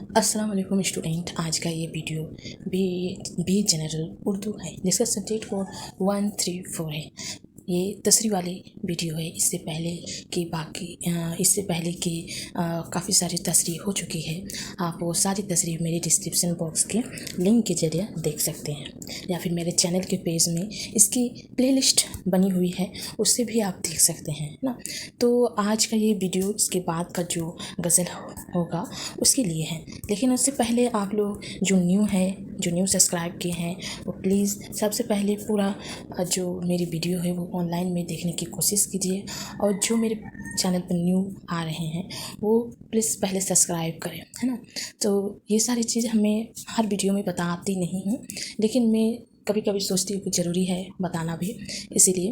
अस्सलाम वालेकुम स्टूडेंट। आज का ये वीडियो बी जनरल उर्दू है जिसका सब्जेक्ट कोड 134 है। ये तसरी वाली वीडियो है। इससे पहले कि काफ़ी सारी तसरी हो चुकी है। आप वो सारी तसरी मेरे डिस्क्रिप्शन बॉक्स के लिंक के जरिए देख सकते हैं, या फिर मेरे चैनल के पेज में इसकी प्लेलिस्ट बनी हुई है, उससे भी आप देख सकते हैं ना। तो आज का ये वीडियो इसके बाद का जो गज़ल होगा उसके लिए है। लेकिन उससे पहले आप लोग जो न्यू सब्सक्राइब किए हैं वो प्लीज़ सबसे पहले पूरा जो मेरी वीडियो है वो ऑनलाइन में देखने की कोशिश कीजिए, और जो मेरे चैनल पर न्यू आ रहे हैं वो प्लीज़ पहले सब्सक्राइब करें, है ना। तो ये सारी चीज़ हमें हर वीडियो में बताती नहीं हूँ, लेकिन मैं कभी कभी सोचती हूँ कि ज़रूरी है बताना भी, इसीलिए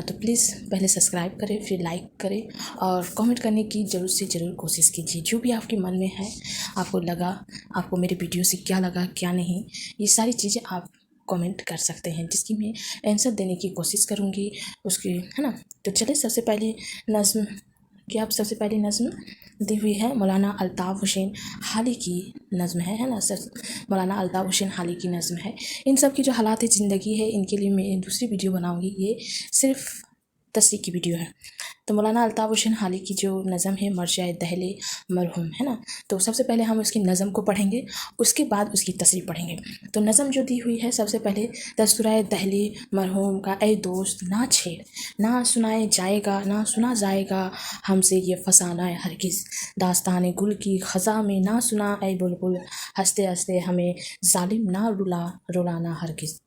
तो प्लीज़ पहले सब्सक्राइब करें, फिर लाइक करें और कमेंट करने की ज़रूर से ज़रूर कोशिश कीजिए। जो भी आपके मन में है, आपको मेरे वीडियो से क्या लगा क्या नहीं, ये सारी चीज़ें आप कमेंट कर सकते हैं, जिसकी मैं आंसर देने की कोशिश करूँगी उसकी, है ना। तो चलिए सबसे पहले नज़्म दी हुई है मौलाना अल्ताफ़ हुसैन हाली की नज़्म है ना सर। मौलाना अल्ताफ़ हुसैन हाली की नज़्म है। इन सब की जो हालात ज़िंदगी है, इनके लिए मैं दूसरी वीडियो बनाऊँगी, ये सिर्फ तसरी की वीडियो है। तो मौलाना अल्ताफ़ हुसैन हाली की जो नज़म है मरजाए दहले मरहूम, है ना। तो सबसे पहले हम उसकी नज़म को पढ़ेंगे, उसके बाद उसकी तसरी पढ़ेंगे। तो नज़म जो दी हुई है, सबसे पहले तज़किराए दहले मरहूम का ऐ दोस्त ना छेड़, ना सुना जाएगा हमसे ये फसाना है हरगिज़। दास्तान गुल की ख़ज़ा में ना सुना ऐ बुलबुल, हंसते हंसते हमें जालिम ना रुलाना हरगिज़।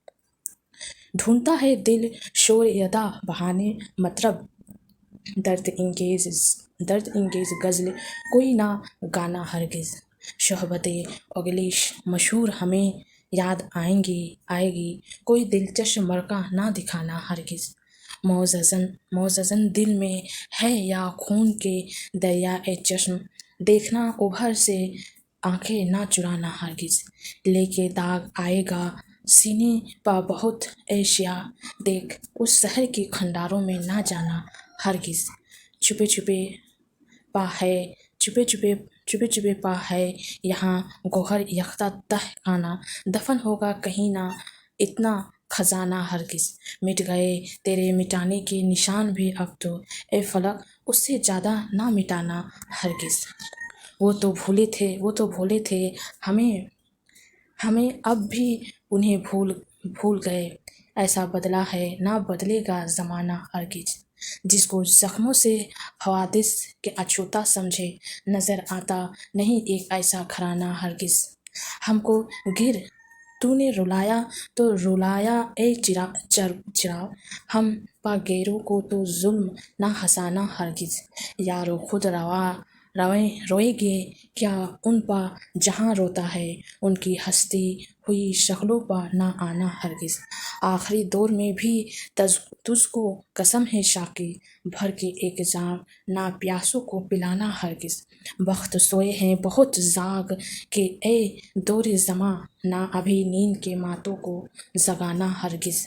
ढूंढता है दिल शोर अदा बहाने मतलब, दर्द इंगेज गज़ल कोई ना गाना हरगिज़। शोहबते ओगलिश मशहूर हमें याद आएगी, कोई दिलचस्प मौका ना दिखाना हरगिज़। मौज़ज़न दिल में है या खून के दरिया ए चश्म, देखना उभर से आंखें ना चुराना हरगिज़। लेके दाग आएगा सीने पा बहुत एशिया, देख उस शहर के खंडारों में ना जाना हरगिज़। छुपे छुपे पा है छुपे छुपे पा है यहाँ गोहर यख्ता तहखाना, दफन होगा कहीं ना इतना खजाना हरगिज़। मिट गए तेरे मिटाने के निशान भी अब तो, ए फलक उससे ज़्यादा ना मिटाना हरगिज़। वो तो भूले थे हमें अब भी उन्हें भूल गए, ऐसा बदला है ना बदलेगा ज़माना हरगिज़। जिसको ज़ख्मों से हवादिस के अछूता समझे, नज़र आता नहीं एक ऐसा घराना हरगिज़। हमको गिर तूने रुलाया तो रुलाया ए चिराग, हम पा गैरों को तो जुल्म ना हंसाना हरगिज़। यारो खुद रोएगे क्या उन पा जहाँ रोता है, उनकी हंसती हुई शक्लों पर ना आना हरगिज़। आखिरी दौर में भी तुझको कसम है शाकी, भर के एक जाम ना प्यासों को पिलाना हरगिज़। वक्त सोए हैं बहुत जाग के ए दौर ज़मां, ना अभी नींद के मातों को जगाना हरगिज़।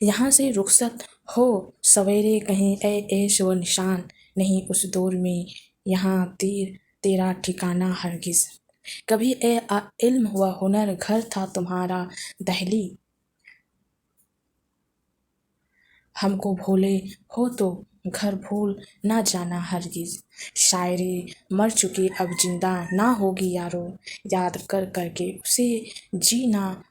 यहाँ से रुखसत हो सवेरे कहीं ए ऐश व निशान, नहीं उस दौर में यहाँ तेरा ठिकाना हरगिज़। कभी ए इल्म व हुनर घर था तुम्हारा दहली, हमको भूले हो तो घर भूल ना जाना हरगिज़। शायरी मर चुकी अब जिंदा ना होगी यारो, याद कर करके उसे जीना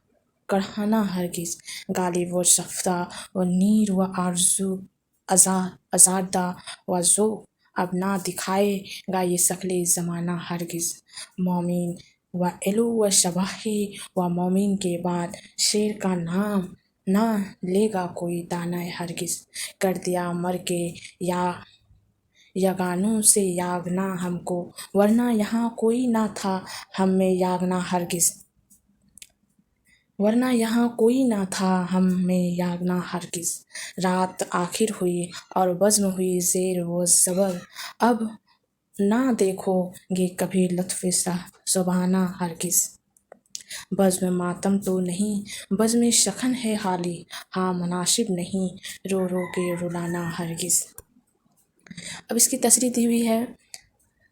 कढ़ाना हरगिज़। गालिब व शफ्ता व नीर व आरज़ू आज़ादा व ज़ौक़, अब ना दिखाएगा ये शक्ले ज़माना हरगिज़। मोमिन व एलू व शबाही व मोमिन के बाद शेर का नाम ना लेगा कोई दाना हरगिज़। कर दिया मर के या यगानों से यागना हमको, वरना यहाँ कोई ना था हम में यागना हरगिज़। रात आखिर हुई और बज़्म हुई ज़ेर व ज़बर, अब ना देखोगे कभी लुत्फ़ सुबहाना हरगिज़। बज़्म मातम तो नहीं बज़्म शखन है हाली, हाँ मुनासिब नहीं रो रो के रुलाना हरगिज़। अब इसकी तसरीह दी हुई है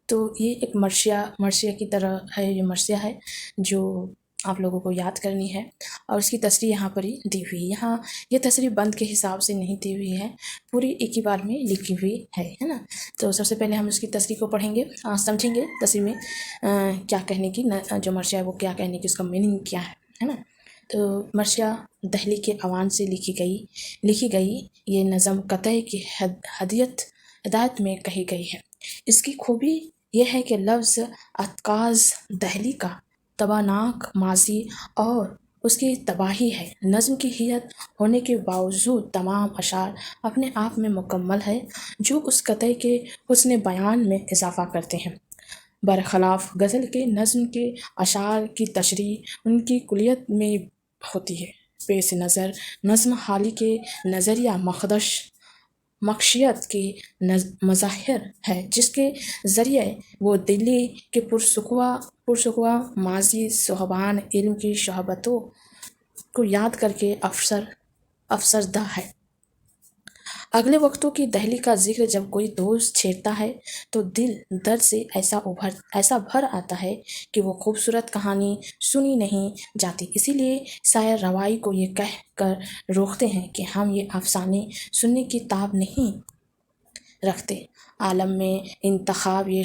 تو یہ ایک مرثیہ کی طرح ہے، یہ مرثیہ ہے جو آپ لوگوں کو یاد کرنی ہے، اور اس کی تصریح یہاں پر ہی دی ہوئی ہے۔ یہاں یہ تصریح بند کے حساب سے نہیں دی ہوئی ہے، پوری ایک ہی بار میں لکھی ہوئی ہے نا۔ تو سب سے پہلے ہم اس کی تصریح کو پڑھیں گے، سمجھیں گے تصریح میں کیا کہنے کی، جو مرثیہ ہے وہ کیا کہنے کی، اس کا میننگ کیا ہے نا۔ تو مرثیہ دہلی کے عوام سے لکھی گئی یہ نظم قطع کی ہدایت میں کہی گئی ہے۔ اس کی خوبی یہ ہے کہ لفظ عکاظ دہلی کا تباہناک ماضی اور اس کی تباہی ہے۔ نظم کی حیت ہونے کے باوجود تمام اشعار اپنے آپ میں مکمل ہے، جو اس قطع کے حسن بیان میں اضافہ کرتے ہیں، برخلاف غزل کے نظم کے اشعار کی تشریح ان کی کلیت میں ہوتی ہے۔ پیش نظر نظم حالی کے نظریہ مخشیت کی مظاہر ہے، جس کے ذریعے وہ دلی کے پرسکوہ ماضی صاحبان علم کی شہبتوں کو یاد کر کے افسردہ ہے۔ اگلے وقتوں کی دہلی کا ذکر جب کوئی دوست چھیڑتا ہے تو دل درد سے ایسا بھر آتا ہے کہ وہ خوبصورت کہانی سنی نہیں جاتی۔ اسی لیے شاعر روائی کو یہ کہہ کر روکتے ہیں کہ ہم یہ افسانے سننے کی تاب نہیں رکھتے۔ عالم میں انتخاب یہ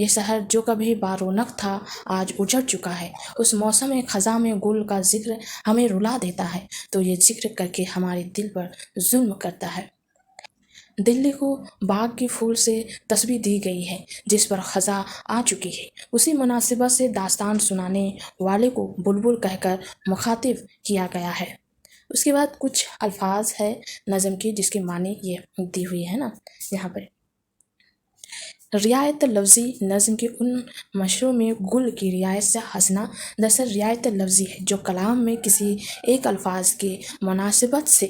شہر جو کبھی بارونق تھا آج اجڑ چکا ہے۔ اس موسم خزاں میں گل کا ذکر ہمیں رلا دیتا ہے تو یہ ذکر کر کے ہمارے دل پر ظلم کرتا ہے۔ دلی کو باغ کے پھول سے تشبیہ دی گئی ہے جس پر خزاں آ چکی ہے۔ اسی مناسبت سے داستان سنانے والے کو بلبل کہہ کر مخاطب کیا گیا ہے۔ اس کے بعد کچھ الفاظ ہے نظم کی جس کے معنی یہ دی ہوئی ہے نا یہاں پر۔ رعایت لفظی نظم کے ان مشروں میں گل کی رعایت سے ہنسنا دراصل رعایت لفظی ہے جو کلام میں کسی ایک الفاظ کی مناسبت سے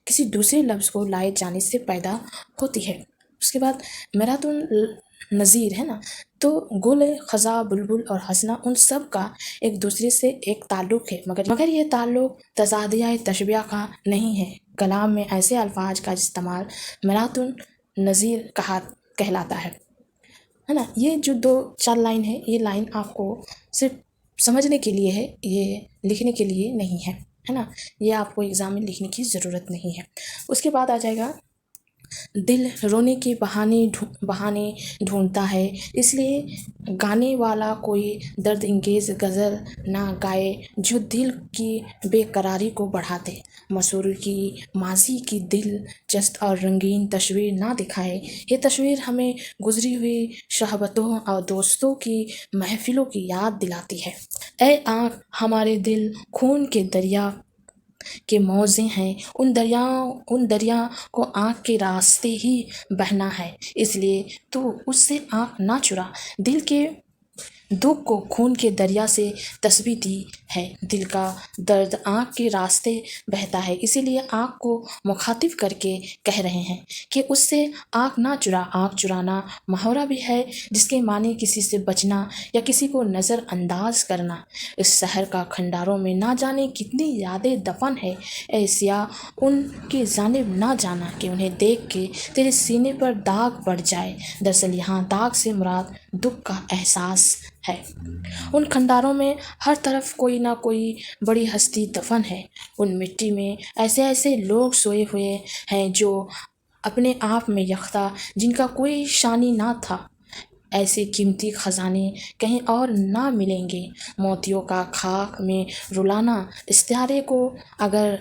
کسی دوسرے لفظ کو لائے جانے سے پیدا ہوتی ہے۔ اس کے بعد میرات نظیر ہے نا، تو گل، خزاں، بلبل اور ہنسنا ان سب کا ایک دوسرے سے ایک تعلق ہے، مگر یہ تعلق تضادیہ تشبیہ کا نہیں ہے۔ کلام میں ایسے الفاظ کا استعمال میرات نظیر کہلاتا ہے نا۔ یہ جو 2-4 لائن ہے، یہ لائن آپ کو صرف سمجھنے کے لیے ہے، یہ لکھنے کے لیے نہیں ہے نا، یہ آپ کو ایگزام میں لکھنے کی ضرورت نہیں ہے۔ اس کے بعد آ جائے گا، دل رونے کے بہانے ڈھونڈتا ہے، اس لیے گانے والا کوئی درد انگیز غزل نہ گائے جو دل کی بے قراری کو بڑھا دے، مسرور کی ماضی کی دلچسپ اور رنگین تصویر نہ دکھائے۔ یہ تصویر ہمیں گزری ہوئی شہبتوں اور دوستوں کی محفلوں کی یاد دلاتی ہے۔ اے آنکھ ہمارے دل خون کے دریا کے موزے ہیں، ان دریا کو آنکھ کے راستے ہی بہنا ہے، اس لیے تو اس سے آنکھ نہ چرا۔ دل کے دکھ کو خون کے دریا سے تشبیہ دی ہے۔ دل کا درد آنکھ کے راستے بہتا ہے، اسی لیے آنکھ کو مخاطب کر کے کہہ رہے ہیں کہ اس سے آنکھ نہ چرا۔ آنکھ چرانا محاورہ بھی ہے جس کے معنی کسی سے بچنا یا کسی کو نظر انداز کرنا۔ اس شہر کا کھنڈاروں میں نہ جانے کتنی یادیں دفن ہے، اے سیاح ان کی جانب نہ جانا کہ انہیں دیکھ کے تیرے سینے پر داغ پڑ جائے۔ دراصل یہاں داغ سے مراد دکھ کا احساس ہے۔ ان کھنڈاروں میں ہر طرف کوئی نہ کوئی بڑی ہستی دفن ہے، ان مٹی میں ایسے لوگ سوئے ہوئے ہیں جو اپنے آپ میں یکتا، جن کا کوئی شانی نہ تھا۔ ایسے قیمتی خزانے کہیں اور نہ ملیں گے۔ موتیوں کا خاک میں رلانا استعارے کو اگر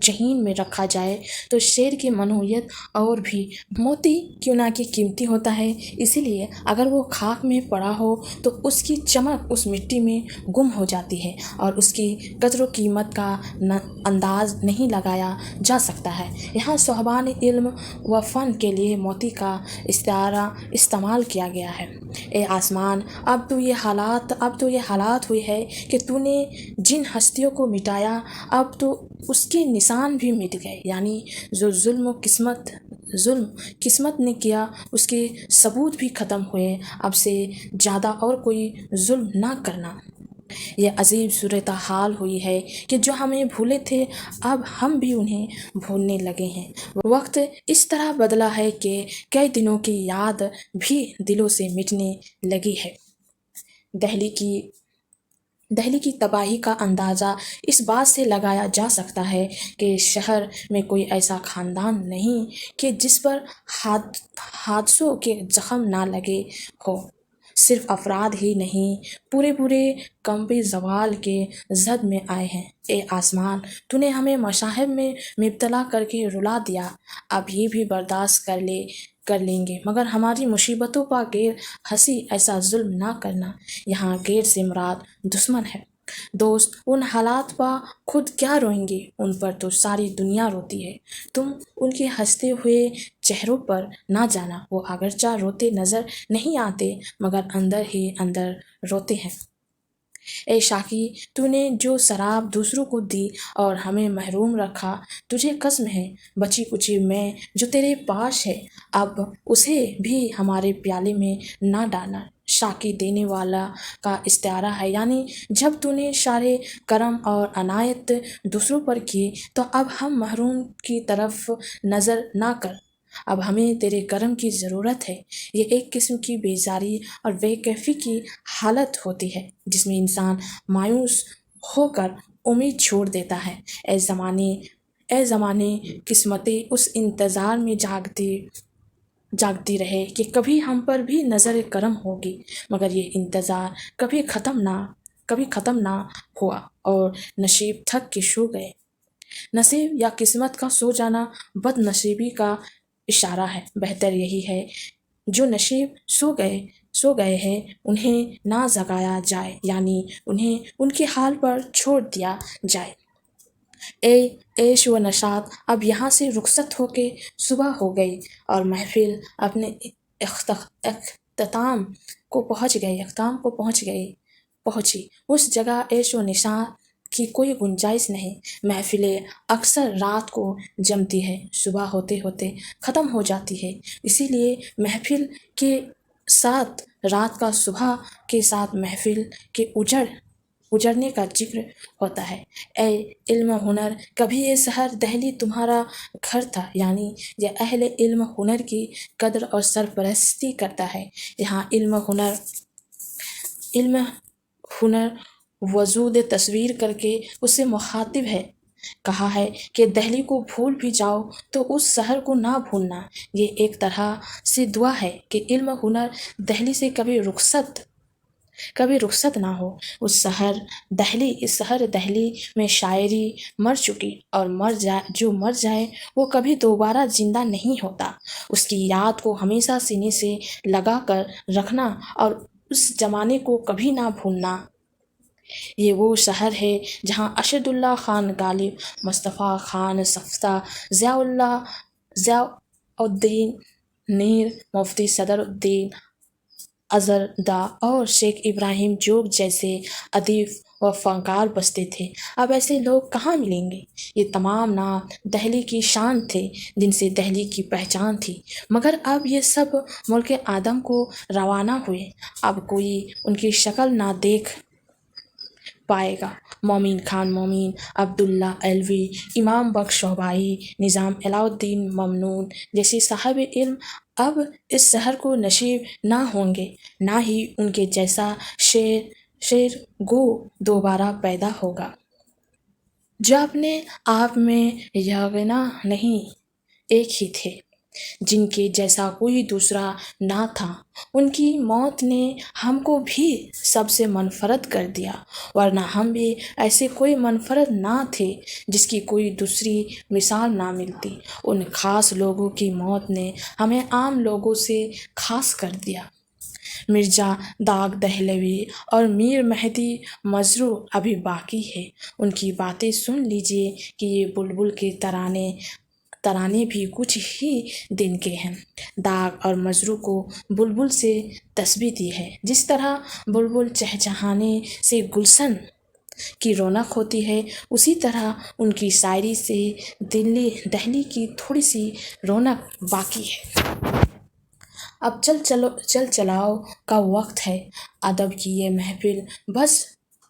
ذہن میں رکھا جائے تو شعر کی منوعیت اور بھی موتی کیوں نہ کہ قیمتی ہوتا ہے، اسی لیے اگر وہ خاک میں پڑا ہو تو اس کی چمک اس مٹی میں گم ہو جاتی ہے اور اس کی قدر و قیمت کا انداز نہیں لگایا جا سکتا ہے۔ یہاں صاحبان علم و فن کے لیے موتی کا استعارہ استعمال کیا گیا ہے۔ اے آسمان، اب تو یہ حالت ہوئی ہے کہ تو نے جن ہستیوں کو مٹایا اب تو اس کے نشان بھی مٹ گئے، یعنی جو ظلم قسمت نے کیا اس کے ثبوت بھی ختم ہوئے۔ اب سے زیادہ اور کوئی ظلم نہ کرنا۔ یہ عجیب صورتحال ہوئی ہے کہ جو ہمیں بھولے تھے اب ہم بھی انہیں بھولنے لگے ہیں۔ وقت اس طرح بدلا ہے کہ کئی دنوں کی یاد بھی دلوں سے مٹنے لگی ہے۔ دہلی کی تباہی کا اندازہ اس بات سے لگایا جا سکتا ہے کہ شہر میں کوئی ایسا خاندان نہیں کہ جس پر حادثوں کے زخم نہ لگے ہو۔ صرف افراد ہی نہیں، پورے قومی زوال کے زد میں آئے ہیں۔ اے آسمان، تو نے ہمیں مصائب میں مبتلا کر کے رلا دیا، اب یہ بھی برداشت کر لیں گے، مگر ہماری مصیبتوں پر غیر ہنسی ایسا ظلم نہ کرنا۔ یہاں غیر سے مراد دشمن ہے۔ دوست ان حالات پر خود کیا روئیں گے، ان پر تو ساری دنیا روتی ہے۔ تم ان کے ہنستے ہوئے چہروں پر نہ جانا، وہ اگرچہ روتے نظر نہیں آتے مگر اندر ہی اندر روتے ہیں۔ اے شاقی، تو نے جو شراب دوسروں کو دی اور ہمیں محروم رکھا، تجھے قسم ہے بچی کچی میں جو تیرے پاس ہے اب اسے بھی ہمارے پیالے میں نہ ڈالنا۔ شاقی دینے والا کا استعارہ ہے، یعنی جب تو نے اشارے کرم اور عنایت دوسروں پر کی تو اب ہم محروم کی طرف نظر نہ کر، اب ہمیں تیرے کرم کی ضرورت ہے۔ یہ ایک قسم کی بیزاری اور بے کیفی کی حالت ہوتی ہے جس میں انسان مایوس ہو کر امید چھوڑ دیتا ہے۔ اے زمانے قسمتیں اس انتظار میں جاگتی رہے کہ کبھی ہم پر بھی نظر کرم ہوگی، مگر یہ انتظار کبھی ختم نہ ہوا اور نصیب تھک کے سو گئے۔ نصیب یا قسمت کا سو جانا بد نصیبی کا اشارہ ہے۔ بہتر یہی ہے جو نصیب سو گئے ہیں انہیں نہ جگایا جائے، یعنی انہیں ان کے حال پر چھوڑ دیا جائے۔ اے عیش و نشاط، اب یہاں سے رخصت ہو کے صبح ہو گئی اور محفل اپنے اختتام کو پہنچی۔ اس جگہ عیش و نشاط کی کوئی گنجائش نہیں۔ محفلیں اکثر رات کو جمتی ہے، صبح ہوتے ہوتے ختم ہو جاتی ہے، اسی لیے محفل کے ساتھ رات کا، صبح کے ساتھ محفل کے اجڑنے کا ذکر ہوتا ہے۔ اے علم و ہنر، کبھی یہ شہر دہلی تمہارا گھر تھا، یعنی یہ اہل علم و ہنر کی قدر اور سرپرستی کرتا ہے۔ یہاں علم و ہنر وجود تصویر کر کے اس سے مخاطب ہے۔ کہا ہے کہ دہلی کو بھول بھی جاؤ تو اس شہر کو نہ بھولنا۔ یہ ایک طرح سے دعا ہے کہ علم و ہنر دہلی سے کبھی رخصت نہ ہو۔ اس شہر دہلی میں شاعری مر چکی، اور جو مر جائے وہ کبھی دوبارہ زندہ نہیں ہوتا۔ اس کی یاد کو ہمیشہ سینے سے لگا کر رکھنا اور اس زمانے کو کبھی نہ بھولنا۔ یہ وہ شہر ہے جہاں اسد اللہ خان غالب، مصطفیٰ خان صفدر، ضیاء الدین میر، مفتی صدر الدین اظہرداں اور شیخ ابراہیم جوگ جیسے ادیب و فنکار بستے تھے۔ اب ایسے لوگ کہاں ملیں گے؟ یہ تمام نام دہلی کی شان تھے، جن سے دہلی کی پہچان تھی، مگر اب یہ سب ملک آدم کو روانہ ہوئے، اب کوئی ان کی شکل نہ دیکھ پائے گا۔ مومن خان مومن، عبداللہ علوی، امام بخش شعبائی، نظام الہ الدین ممنون جیسے صاحب علم اب اس شہر کو نصیب نہ ہوں گے، نہ ہی ان کے جیسا شعر گو دوبارہ پیدا ہوگا۔ جو اپنے آپ میں یگانہ نہیں، ایک ہی تھے، جن کے جیسا کوئی دوسرا نہ تھا، ان کی موت نے ہم کو بھی سب سے منفرد کر دیا، ورنہ ہم بھی ایسے کوئی منفرد نہ تھے جس کی کوئی دوسری مثال نہ ملتی۔ ان خاص لوگوں کی موت نے ہمیں عام لوگوں سے خاص کر دیا۔ مرزا داغ دہلوی اور میر مہدی مظہر ابھی باقی ہے، ان کی باتیں سن لیجیے کہ یہ بلبل کے ترانے بھی کچھ ہی دن کے ہیں۔ داغ اور مظہر کو بلبل سے تشبیہ دی ہے۔ جس طرح بلبل چہچہانے سے گلشن کی رونق ہوتی ہے، اسی طرح ان کی شاعری سے دہلی کی تھوڑی سی رونق باقی ہے۔ اب چل چلاؤ کا وقت ہے۔ ادب کی یہ محفل بس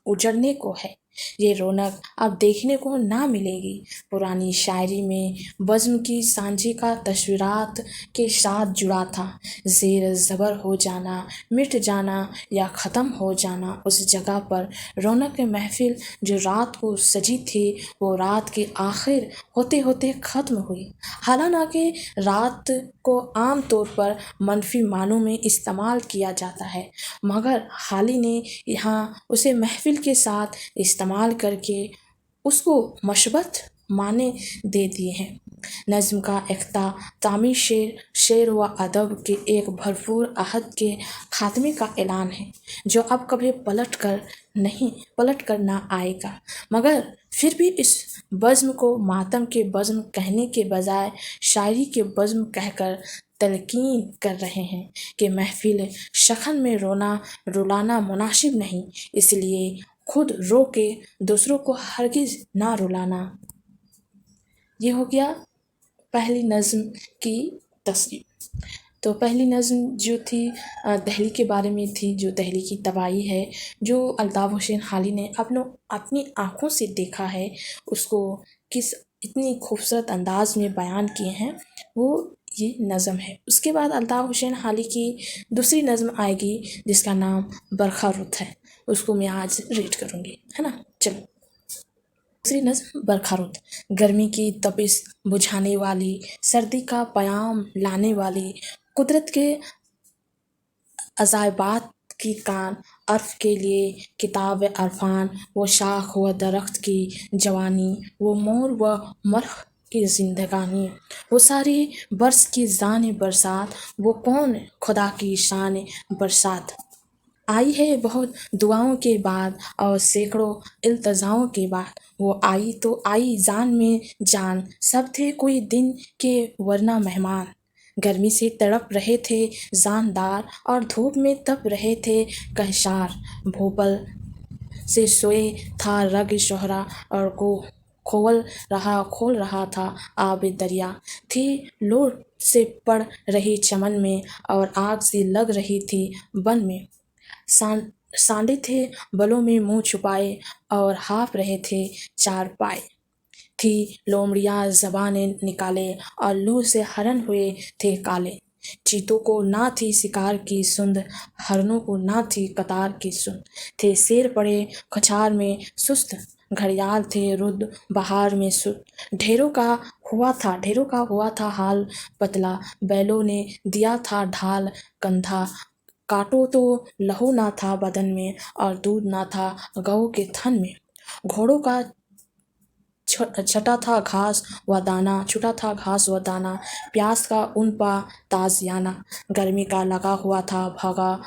उजड़ने को है। ये रौनक अब देखने को ना मिलेगी। पुरानी शायरी में बज़्म की सांझी का तस्वीरात के साथ जुड़ा था। ज़ेर ज़बर हो जाना, मिट जाना या ख़त्म हो जाना। उस जगह पर रौनक महफ़िल जो रात को सजी थी वो रात के आखिर होते होते ख़त्म हुई। हालांकि रात को आम तौर पर मनफी मानों में इस्तेमाल किया जाता है, मगर हाली ने यहाँ उसे महफ़िल के साथ इस्तेमाल करके उसको मशबत माने दे दिए हैं। नज़्म का इख्तितामी शेर व अदब के एक भरपूर अहद के खात्मे का ऐलान है, जो अब कभी पलट कर ना आएगा। मगर फिर भी इस बज़्म को मातम के बज़्म कहने के बजाय शायरी के बज़्म कहकर तलकीन कर रहे हैं कि महफ़िल शखन में रुलाना मुनासिब नहीं, इसलिए खुद रो के दूसरों को हरगिज़ ना रुलाना। ये हो गया पहली नज़्म की तस्रीर। तो पहली नज़्म जो थी दहली के बारे में थी, जो दहली की तबाही है, जो अल्ताफ़ हुसैन हाली ने अपनी आँखों से देखा है, उसको किस इतनी खूबसूरत अंदाज में बयान किए हैं, वो ये नज़्म है। उसके बाद अल्ताफ़ हुसैन हाली की दूसरी नज़्म आएगी जिसका नाम बरखा रुत है। उसको मैं आज रीड करूँगी, है ना। चलो, दूसरी नज़्म बरखा रुत। गर्मी की तपिश बुझाने वाली, सर्दी का प्याम लाने वाली, कुदरत के अजायबात की कान अर्फ के लिए किताब अरफान, वो शाख व दरख्त की जवानी, वो मोर व मरख की जिंदगानी, वो सारी बरस की जान बरसात, वो कौन खुदा की शान बरसात। आई है बहुत दुआओं के बाद और सैकड़ों इल्तजाओं के बाद, वो आई तो आई जान में जान, सब थे कोई दिन के वरना मेहमान। गर्मी से तड़प रहे थे जानदार और धूप में तप रहे थे कहशार। भोपल से सोए था रग शोहरा और को खोल रहा था आब दरिया। थी लोट से पड़ रही चमन में और आग से लग रही थी बन में। सांडे थे बलों में मुंह छुपाए और हाँफ रहे थे चार पाए। थी लोमड़ियाँ ज़बाने निकाले और लू से हरन हुए थे काले। चीतों को ना थी शिकार की सुंद, हरनों को ना थी कतार की सुन। थे शेर पड़े खुचार में सुस्त, घड़ियाल थे रुद्र बहार में सुत। ढेरों का हुआ था हाल पतला, बैलों ने दिया था ढाल कंधा। काटो तो लहू ना था बदन में और दूध ना था गऊ के थन में। घोड़ों का छटा था घास व दाना, प्यास का उन पा ताजियाना। गर्मी का लगा हुआ था भागा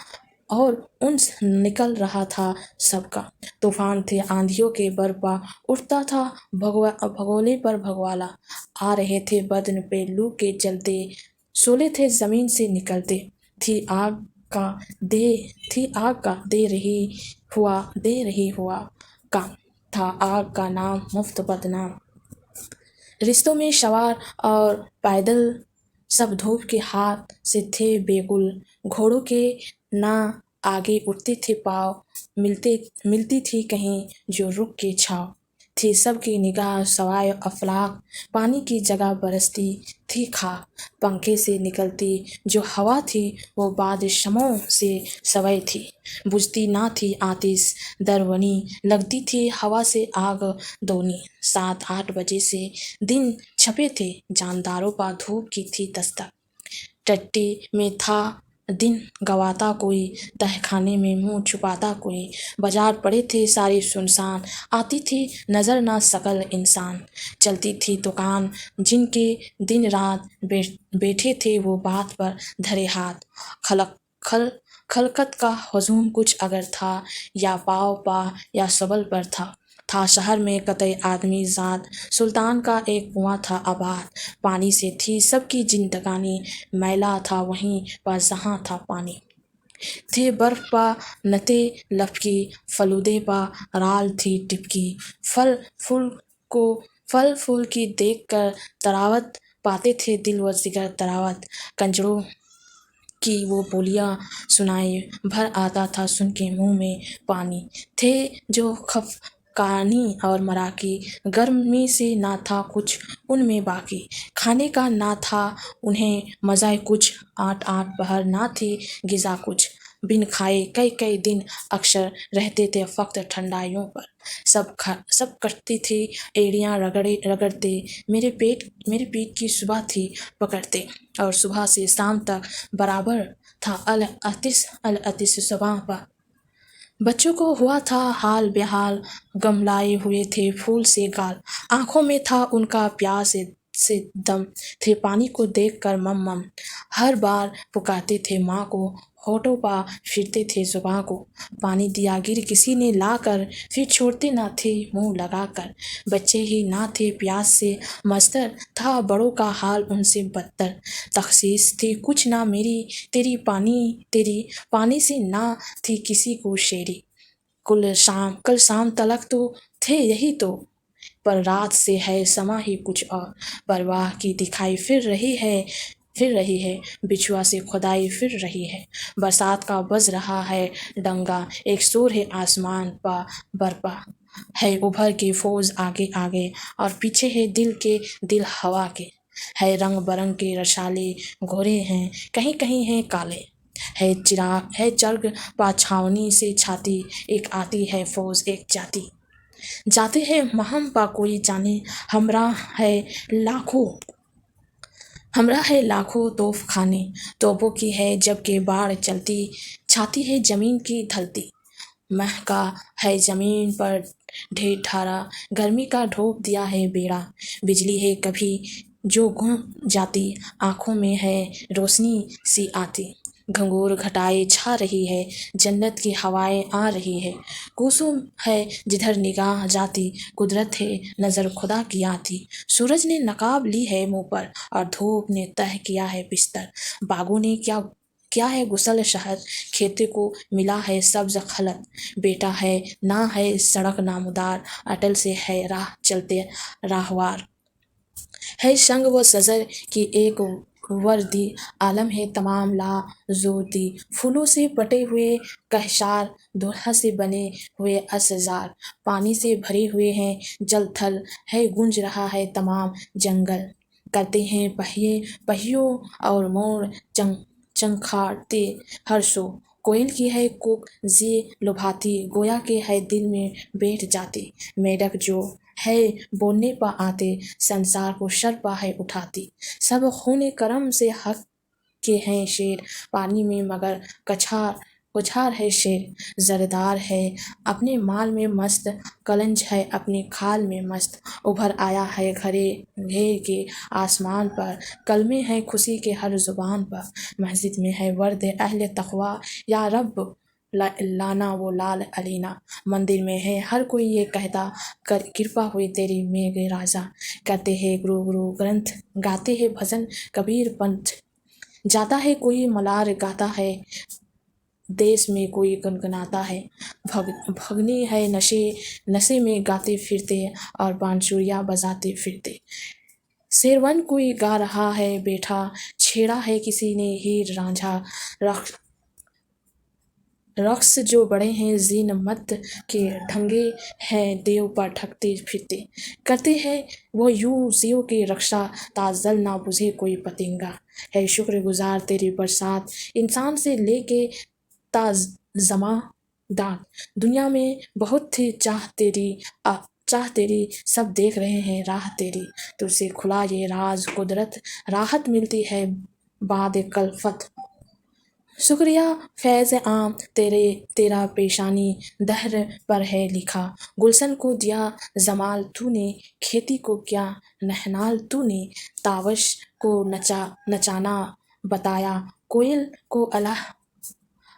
और उन्स निकल रहा था सबका। तूफान थे आंधियों के बरपा, उठता था भगोले पर भगवाला। आ रहे थे बदन पे लू के चलते, शोले थे जमीन से निकलते। थी आग का दे रही हुआ काम, था आग का नाम मुफ्त बदनाम। रिश्तों में सवार और पैदल सब धूप के हाथ से थे बेगुल। घोड़ों के ना आगे उठते थे पाँव, मिलती थी कहीं जो रुक के छाव। थी सबकी निगाह सवाए अफलाक, पानी की जगह बरसती थी खाक। पंखे से निकलती जो हवा थी वो बाद शमों से सवै थी। बुझती ना थी आतिश दरवनी, लगती थी हवा से आग दोनी। 7-8 बजे से दिन छपे थे, जानदारों पर धूप की थी दस्तक। टट्टी में था दिन गवाता कोई, तहखाने में मुंह छुपाता कोई। बाजार पड़े थे सारे सुनसान, आती थी नजर ना सकल इंसान। चलती थी दुकान जिनके दिन रात बैठे थे वो बात पर धरे हाथ। खलकत का हुजूम कुछ अगर था, या पाव पा या सबल पर था शहर में कतई आदमी ज़ात। सुल्तान का एक कुआं था आबाद, पानी से थी सबकी जिंदगानी। मैला था वहीं पर जहाँ था पानी। थे बर्फ पा नते लपकी, फलूदे पा राल थी टिपकी। फल फूल की देख कर तरावत पाते थे दिल व जिगर तरावत। की वो बोलियां सुनाए, भर आता था सुन के मुंह में पानी। थे जो खफकानी और मराकी, गर्मी से ना था कुछ उनमें बाकी। खाने का ना था उन्हें मज़ा कुछ, आठ आठ पहर ना थी गिज़ा कुछ। बिन खाए कई कई दिन अक्सर रहते थे फक्त ठंडाइयों पर। सब कटती थी एड़ियाँ रगड़ते, मेरे पेट की सुबह थी पकड़ते। और सुबह से शाम तक बराबर था अल अतिश सुबह पर। बच्चों को हुआ था हाल बेहाल, गमलाए हुए थे फूल से गाल। आंखों में था उनका प्यास से दम, थे पानी को देख कर मम मम। हर बार पुकारते थे माँ को, होठों पा फिरते थे जुबां को। पानी दिया गिर किसी ने ला कर, फिर छोड़ते ना थे मुंह लगा कर। बच्चे ही ना थे प्यास से मस्तर, था बड़ों का हाल उनसे बदतर। तखसीस थी कुछ ना मेरी तेरी पानी से ना थी किसी को शेरी। कल शाम तलक तो थे यही तो, पर रात से है समा ही कुछ और। परवाह की दिखाई फिर रही है, बिछुआ से खुदाई फिर रही है। बरसात का बज रहा है डंगा, एक शोर है आसमान पा बरपा। है उभर के फौज आगे आगे, और पीछे है दिल हवा के। है रंग बरंग के रसाले घोड़े हैं, कहीं कहीं हैं काले। है चर्ग पाछावनी से छाती, एक आती है फौज एक जाती। जाते हैं महम पा कोई जाने, हमरा है लाखों तोप खाने। तोपों की है जबकि बाढ़ चलती, छाती है जमीन की ढलती। महका है जमीन पर ढेर ढारा, गर्मी का ढोप दिया है बेड़ा। बिजली है कभी जो गुम जाती, आंखों में है रोशनी सी आती। घंघोर घटाए छा रही है, जन्नत की हवाएं आ रही है। कुसुम है जिधर निगाह जाती, कुदरत है नजर खुदा की आती। सूरज ने नकाब ली है मुंह पर, और धूप ने तह किया है बिस्तर। बागों ने क्या है गुसल शहर, खेते को मिला है सब्ज खलत। बेटा है ना है सड़क नामुदार, अटल से है राह चलते राहवार। है संग व सजर की एक वर्दी, आलम है तमाम ला जोती। फूलों से पटे हुए कहसार, दुल्हा से बने हुए असजार। पानी से भरे हुए हैं जल थल, है गूंज रहा है तमाम जंगल। करते हैं पहियों और मोर चंखाड़ते हर्षो। कोयल की है कूक जे लुभाती, गोया के है दिल में बैठ जाती। मेढक जो है बोलने पा आते, संसार को सर पा है उठाती। सब खूने करम से हक के हैं शेर, पानी में मगर कुछार है शेर। जरदार है अपने माल में मस्त, कलंज है अपनी खाल में मस्त। उभर आया है घेर के आसमान पर, कलमे है खुशी के हर जुबान पर। मस्जिद में है वर्द अहले तकवा, या रब लाना वो लाल अलीना। मंदिर में है हर कोई ये कहता, कर कृपा हुई तेरी मेघ राजा। करते हैं गुरु ग्रंथ, गाते हैं भजन कबीर पंथ। जाता है कोई मलार गाता है, देश में कोई गुनगुनाता है। भगनी है नशे में गाते फिरते, और बांसुरियाँ बजाते फिरते। शेरवन कोई गा रहा है बैठा, छेड़ा है किसी ने हीर रांझा। रक्स जो बड़े हैं जीन मत के ढंगे हैं, देव पर ठगते फिरते। करते हैं वो यूं जीव की रक्षा, ताजल ना बुझे कोई पतंगा। है शुक्रगुजार तेरी बरसात, इंसान से लेके ताजमा दात। दुनिया में बहुत थी चाह तेरी, सब देख रहे हैं राह तेरी। तुझसे खुला ये राज कुदरत, राहत मिलती है बाद कल्फत। शुक्रिया फैज़ आम तेरा पेशानी दहर पर है लिखा। गुलशन को दिया जमाल तूने, खेती को क्या नहनाल तूने। तावश को नचाना बताया, कोयल को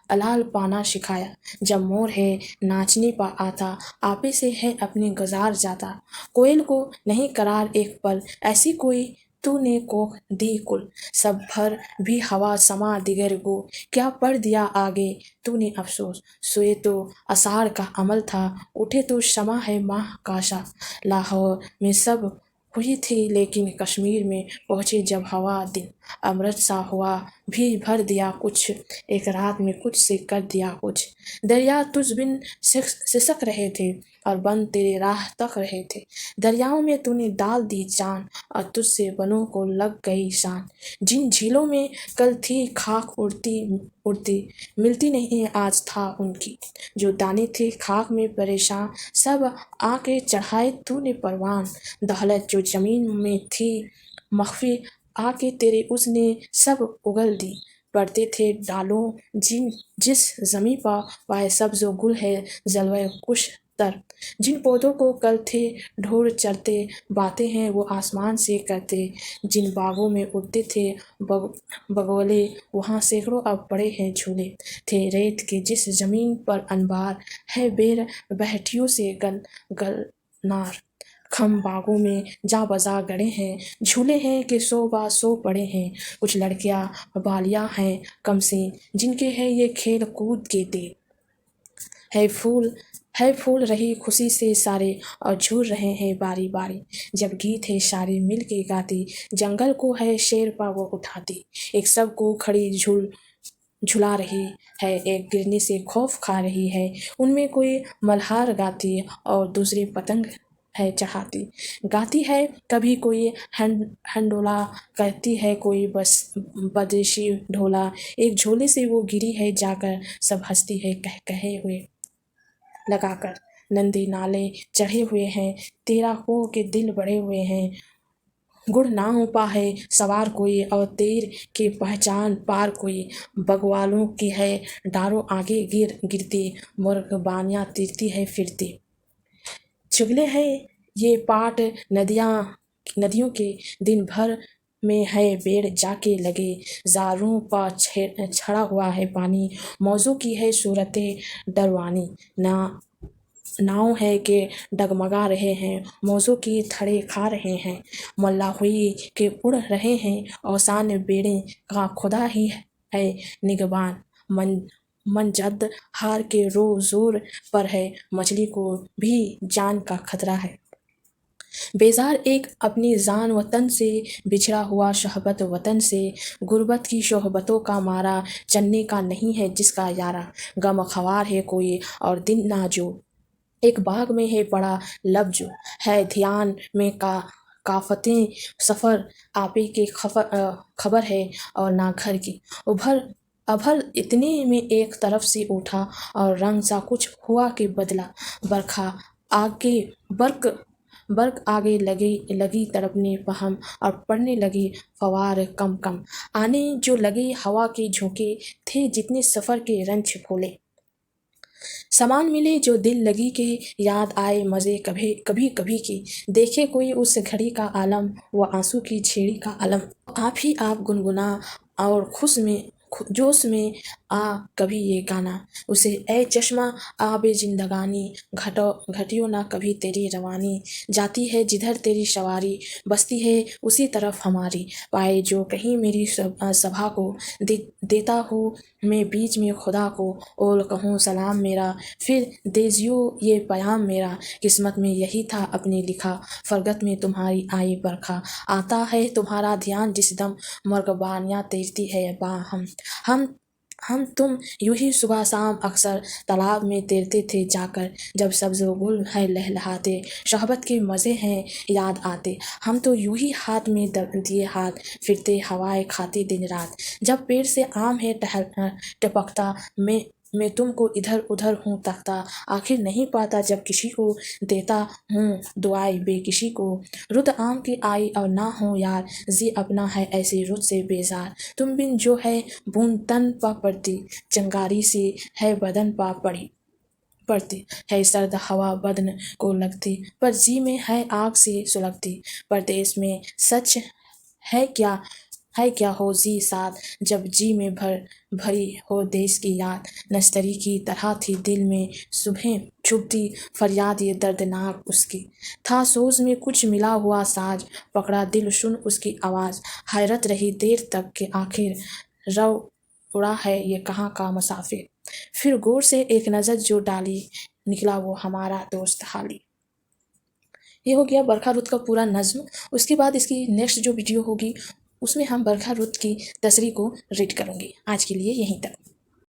अलाल पाना सिखाया। जब मोर है नाचने पा आता, आपे से है अपने गुजार जाता। कोयल को नहीं करार एक पल, ऐसी कोई तूने कोख दी कुल। सब भर भी हवा समा दिगर को, क्या पढ़ दिया आगे तूने अफसोस। सोए तो असार का अमल था, उठे तो शमा है माह काशा। लाहौर में सब हुई थी लेकिन कश्मीर में पहुँचे जब हवा दिन, अमृत सा हुआ भी भर दिया कुछ, एक रात में कुछ से कर दिया कुछ। दरिया तुझ बिन सिसक रहे थे और बन तेरे राह तक रहे थे। दरियाओं में तूने डाल दी जान और तुझसे बनों को लग गई शान। जिन झीलों में कल थी खाक उड़ती उड़ती, मिलती नहीं आज था उनकी। जो दाने थे खाक में परेशान, सब आके चढ़ाए तूने परवान। दौलत जो जमीन में थी मख्फी, आके तेरे उसने सब उगल दी। पड़ते थे डालों जिस ज़मीं पर पाए सब्ज़ गुल है जलवै कुश तर। जिन पौधों को कल थे ढोर चरते, बातें हैं वो आसमान से करते। जिन बागों में उड़ते थे बगोले, वहाँ सैकड़ों अब पड़े हैं झूले। थे रेत के जिस ज़मीन पर अनबार है बेर बहटियों से गलनार। खम बागों में जा बजा गड़े हैं, झूले हैं कि सौ बा सौ पड़े हैं। कुछ लड़कियां बालियां हैं कमसीन, जिनके हैं ये खेल कूद के तेल। है फूल रही खुशी से सारे और झूल रहे हैं बारी बारी। जब गीत है सारे मिल के गाती, जंगल को है शेर पर वो उठाती। एक सब को खड़ी झुला रही है, एक गिरने से खौफ खा रही है। उनमें कोई मल्हार गाती और दूसरी पतंग है चढ़ाती। गाती है कभी कोई हंडोला, कहती है कोई बस बदेशी ढोला। एक झोले से वो गिरी है जाकर, सब हंसती है कह कहे हुए लगाकर। नंदी नाले चढ़े हुए हैं, तेरा को के दिल बड़े हुए हैं। गुड़ ना हो पाए सवार कोई और तीर की पहचान पार कोई। बगवालों की है डारों आगे गिरती, मुर्गबानियाँ तीरती है फिरती। चुगले हैं ये पाट नदियों के, दिन भर में है बेड़ जाके लगे। जारों पर छड़ा हुआ है पानी, मौजों की है सूरतें डरवानी। नाव है कि डगमगा रहे हैं, मौजों की थड़े खा रहे हैं। मल्ला हुई के उड़ रहे हैं, औसान बेड़े का खुदा ही है निगबान। मन जद हार के रो जोर पर है, मछली को भी जान का खतरा है। बेजार एक अपनी जान वतन से, बिछड़ा हुआ शोहबत वतन से। गुर्बत की शोहबतों का मारा, चन्ने का नहीं है जिसका यारा। गम खवार है कोई और दिन ना जो, एक बाग में है पड़ा लब जो। है ध्यान में काफतें सफ़र, आपे के खबर है और ना घर की। अभल इतने में एक तरफ से उठा और रंग सा कुछ हुआ कि बदला। बर्क आगे लगी तड़पने पहम, और पड़ने लगी फवार कम कम। आने जो लगे हवा के झोंके, थे जितने सफ़र के रंज फूले। सामान मिले जो दिल लगी के, याद आए मज़े कभी की। देखे कोई उस घड़ी का आलम, वो आंसू की छेड़ी का अलम। आप ही आप गुनगुना और जोश में आ कभी ये गाना। उसे ऐ चश्मा आबे जिंदगानी, घटियो ना कभी तेरी रवानी। जाती है जिधर तेरी सवारी, बसती है उसी तरफ हमारी। पाए जो कहीं मेरी सभा को, देता हूँ मैं बीच में खुदा को। ओल कहूँ सलाम मेरा, फिर देजियो ये प्याम मेरा। किस्मत में यही था अपने लिखा, फरगत में तुम्हारी आई बरखा। आता है तुम्हारा ध्यान जिस दम, मुर्गबानियाँ तैरती है बाहम। हम तुम यूं ही सुबह शाम अक्सर तालाब में तैरते थे जाकर। जब सब्ज़ गुल है लहलहाते, शोहबत के मज़े हैं याद आते। हम तो यूं ही हाथ में दिए हाथ फिरते, हवाएं खाते दिन रात। जब पेड़ से आम है टपकता, मैं तुमको इधर उधर हूँ तकता। आखिर नहीं पाता जब किसी को, देता हूँ दुआएं बेकिसी को। रुत आम की आई और ना हो यार, जी अपना है ऐसे रुत से बेजार। तुम बिन जो है बूंद तन पा पड़ती, चिंगारी सी है बदन पा पड़ती है। सर्द हवा बदन को लगती, पर जी में है आग से सुलगती। परदेश में सच है क्या हो जी साथ, जब जी में भरी हो देश की याद। नस्तरी की तरह थी दिल में सुबह छुपती फरियाद ये दर्दनाक उसकी। था सोच में कुछ मिला हुआ साज, पकड़ा दिल सुन उसकी आवाज़। हैरत रही देर तक कि आखिर रव उड़ा है ये कहाँ का मुसाफिर। फिर गौर से एक नज़र जो डाली, निकला वो हमारा दोस्त हाली। ये हो गया बरखा रुत का पूरा नज्म। उसके बाद इसकी नेक्स्ट जो वीडियो होगी उसमें हम बरखा रुत की तसरी को रीड करूँगी। आज के लिए यहीं तक।